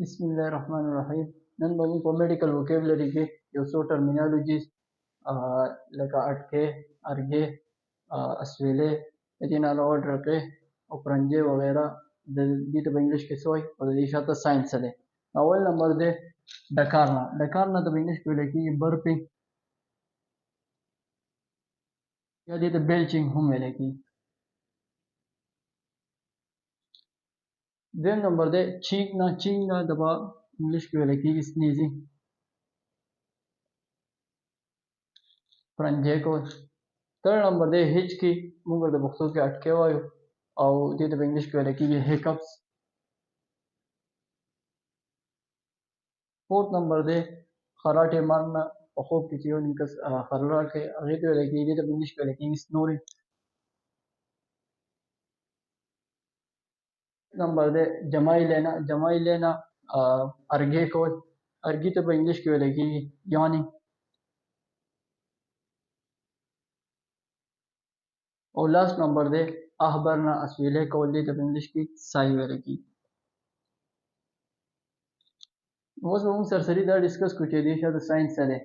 بسم الله الرحمن الرحیم. نن به موږ په میډیکل وکیبلري کې یو څو ټرمینالوجیز لکه اټکې، ارګې، اسویلې، د دې نه علاوه ډرکې او پرنجې وغیره د دې ته په انګلیش کې څه وایي او د دې شاته ساینس څه دی. اول نمبر دی ډکار نه. ډکار نه ته په انګلیش کې ویل کېږي برپینګ یا دې ته بیلچینګ هم ویل کېږي. دویم نمبر دی چینک نه. چینک نه د په انګلیش کې ویل کېږي سنیزینګ، پرنجې کول. تھرډ نمبر دی ہچکی، موږ د پښتو کې اټکې وایو او دې ته په انګلیش کې ویل کېږي هیکپس. فورث نمبر دی خراټے مارنا، په خوب کې چې یو نیم کس خراټ کوي هغې ته ویل کېږي، دې ته په انګلیش کې ویل کېږي سنورینګ. نمبر دی جمائی لینا. جمائی لینا ارګې کول، ارګي ته په انګلیش کې ویل کېږي یانینګ. او لاست نمبر دی احبرنا، اسویلې کول، دې ته په انګلیش کې سای ویل کېږي. اوس به موږ سرسري دا ډسکس کړو چې دې شاته ساینس څه دی.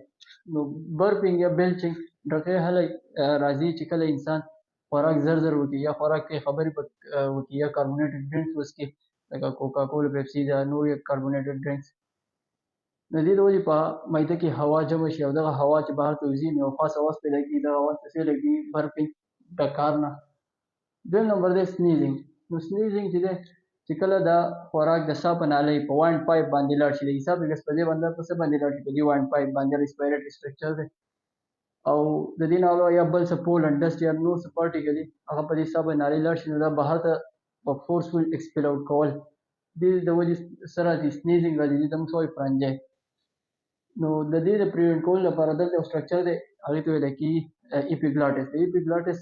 نو برپینګ یا بیلچینګ ډکې هله راځي چې کله انسان خوراک زر زر وکړي یا خوراک کې خبرې وکړي یا کاربونیټډ ډرینکس وڅښي لکه کوکا کولا، پیپسي دا نور کاربونیټډ ډرینکس. د دې د وجې په معده کې هوا جمع شي او دغه هوا چې بهر ته وځي نو خاص اواز پیدا کېږي، دغه اواز ته څه ویل کېږي؟ برپینګ، ډکار نه. دویم نمبر دی سنیزینګ. نو سنیزینګ چې دی چې کله دا خوراک د ساه په نالۍ په وانډ پایپ باندې لاړ شي، د ایسافیګس په دې باندې په څه باندې لاړ شي؟ په دې وانډ پایپ باندې ریسپایریټري سټرکچر دی. او د دې نه علاوه یا بل څه پولن ډسټ یا نور څه پارټیکل دي هغه په دې ساه باندې نالۍ لاړ شي نو دا بهر ته په فورسفل ایکسپیل آوټ کول، دې د وجې سره چې سنیزینګ راځي دې ته موږ څه وایو؟ پرنجی. نو د دې د پریوینټ کولو لپاره دلته یو سټرکچر دی هغې ته ویل کېږي ایپیګلاټس. د ایپیګلاټس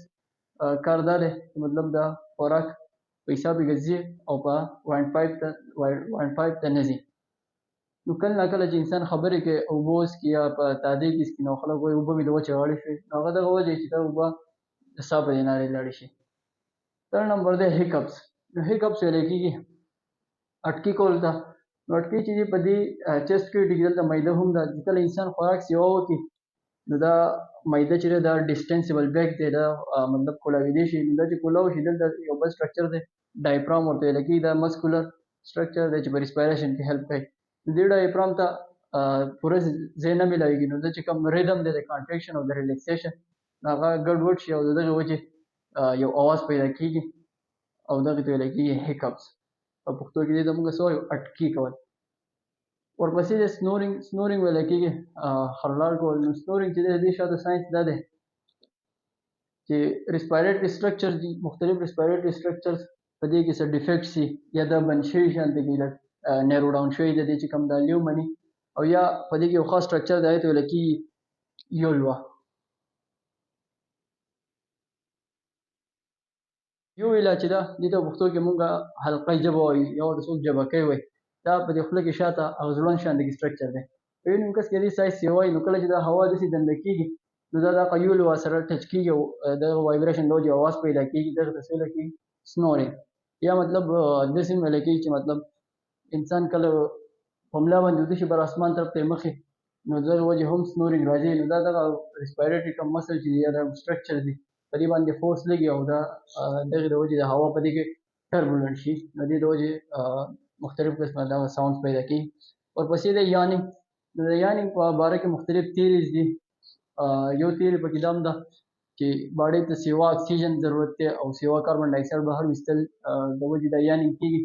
کار دا دی چې مطلب دا خوراک په ایسافیګس ځي او په وانډ پایپ ته نه ځي. نو کله ناکله چې انسان خبرې کوي اوبه وڅښي یا په تادې کې څښي نو خلک وایي اوبه مې د وچې غاړې شوې، نو هغه دغه وجه چې دا اوبه د ساه په دې نالۍ لاړې شي. تھرډ نمبر دی هیکپس. نو هیکپس ویلی کېږي اټکي کول ته. نو اټکي چې دي په دې چست کې ډېږي، دلته معده هم ده. چې کله انسان خوراک سیوا وکړي نو دا معده چې دی دا ډسټنسیبل بیک دی، دا مطلب کولاویدی شي. نو دا چې کولاو شي دلته یو بل سټرکچر دی ډایفرام ورته ویل کېږي، دا مسکولر سټرکچر دی چې په ریسپایریشن کې هیلپ کوي. دې ډایفرام ته پوره ځای نه میلاویږي نو دا چې کوم ریدم دی د کانټریکشن او د ریلیکسیشن هغه ګډوډ شي او د دغې وجې یو اواز پیدا کېږي او دغې ته ویلی کېږي هیکپس. په پښتو کې دې ته موږ څه وایو؟ اټکي کول. ورپسې د سنورینګ. سنورینګ ویلی کېږي خرلاړ کول. نو سنورینګ چې دی د دې شاته ساینس دا دی چې ریسپایریټري سټرکچر دي، مختلف ریسپایریټري سټرکچرز په دې کې څه ډیفیکټ سي یا دا بند شوي شانته کې لږ نیرو ډاون شوي د دې چې کوم دا لیومني او یا په دې کې یو خاص سټرکچر دی هغې ته ویل کېږي یولوا. یو ویلا چې ده دې ته په پښتو کې مونږ حلقه ژبه وایو یا ورته څوک جبکۍ وایي. دا په دې خوله کې شاته هغه زړوند شانته کې سټرکچر دی. په یو نیم کس کې دې سایز سیوایي نو کله چې دا هوا داسې دنده کېږي نو دا دغه یولوا سره ټچ کېږي او دغه وایبریشن د وجې اواز پیدا کېږي، دغه ته څه ویلی کېږي؟ سنورینګ. یا مطلب داسې هم ویلی کېږي چې مطلب انسان کله په ملا باندې ویده شي بر اسمان طرف ته یې مخې نو دغې وجې هم سنورینګ راځي. نو دا دغه ریسپایریټري کوم مسل چې دی یا دا سټرکچر دی په دې باندې فورس لګي او دا دغې د وجې د هوا په دې کې ټربولنټ شي نو دې د وجې مختلف قسمه دغه ساوندز پیدا کېږي. ورپسې د یانینګ. نو د یانینګ په باره کې مختلف تیریز دي. یو تیری پکې دا هم ده چې باډۍ ته سیوا اکسیجن ضرورت دی او سیوا کاربن ډای اکسایډ بهر ویستل د وجې دا یانینګ کېږي.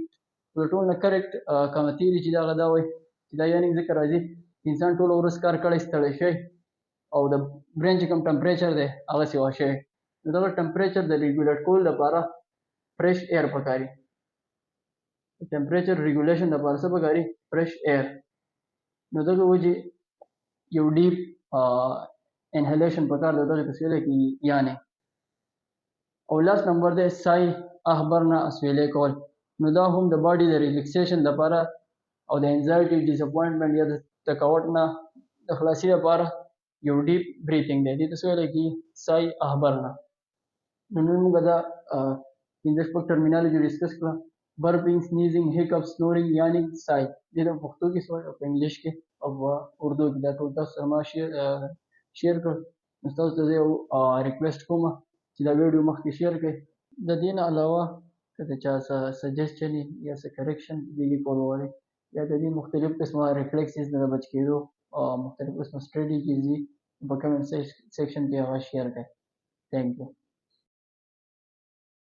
د ټول نه کریکټ کومه تیري چې دغه دا وایي چې دا یانینګ ځکه راځي انسان ټوله ورځ کار کړی ستړی شوی او د برین چې کوم ټمپریچر دی هغه سیوا شوی نو دغه ټمپریچر د ریګولیټ کولو لپاره فرش ایر پکاري. ټمپریچر ریګولیشن لپاره څه پکاري؟ فرش ایر. نو دغه وجې یو ډیپ انهلیشن پکار دی، دغې ته څه ویلی کېږي؟ یانینګ. او لاست نمبر دی سای، احبرنا، اسویلې کول. نو دا هم د باډي د ریلیکسیشن لپاره او د انزایټي ډیساپوینټمنټ یا د تکاوټ نه د خلاصي لپاره یو ډیپ بریتینګ دی، دې ته څه ویلی کېږي؟ سای، احبرنا. نو نن موږ دا پنځه شپږ ټرمینالوجي ډسکس کړه برپنگ، سنیزنگ، hiccup، سنورنگ، یاننگ، سائی. دې د پښتو کې سوای او په انګلیش کې او په اردو کې. دا ټول تاسو سره ما شیر کړ. نو تاسو ته زه یو ریکویسټ کوم چې دا ویډیو مخکې شیر کړئ. د دې نه علاوه که د چا څه سجیسشن یا څه کریکشن دې کول غواړئ یا د دې مختلف قسمه ریفلیکسز نه د بچ کېدو مختلف قسمه سټریټیجیز دي په کمنټ سیکشن کې هغه شیر کړئ. تھینک یو.